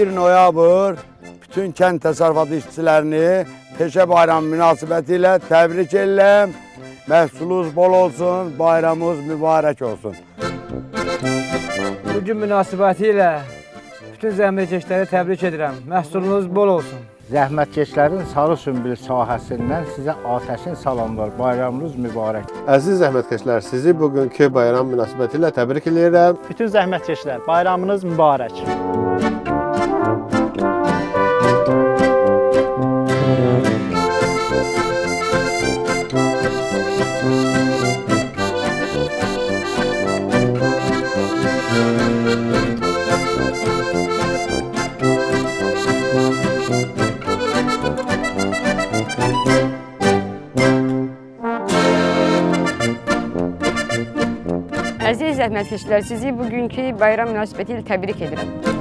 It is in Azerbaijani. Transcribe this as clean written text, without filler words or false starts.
1 noyabr bütün kənd təsərrüfatı işçilərini Peşə Bayramı münasibəti ilə təbrik edirəm. Məhsulunuz bol olsun, bayramımız mübarək olsun. Bugün münasibəti ilə bütün zəhmətkeşləri təbrik edirəm. Məhsulunuz bol olsun. Zəhmətkeşlərin sarı sümbül sahəsindən sizə atəşin salamlar. Bayramınız mübarək. Əziz zəhmətkeşlər, sizi bugünkü bayram münasibəti ilə təbrik edirəm. Bütün zəhmətkeşlər, bayramınız mübarək. Əziz zəhmətkeşlər, sizi bugünkü bayram münasibəti ilə təbrik edirəm.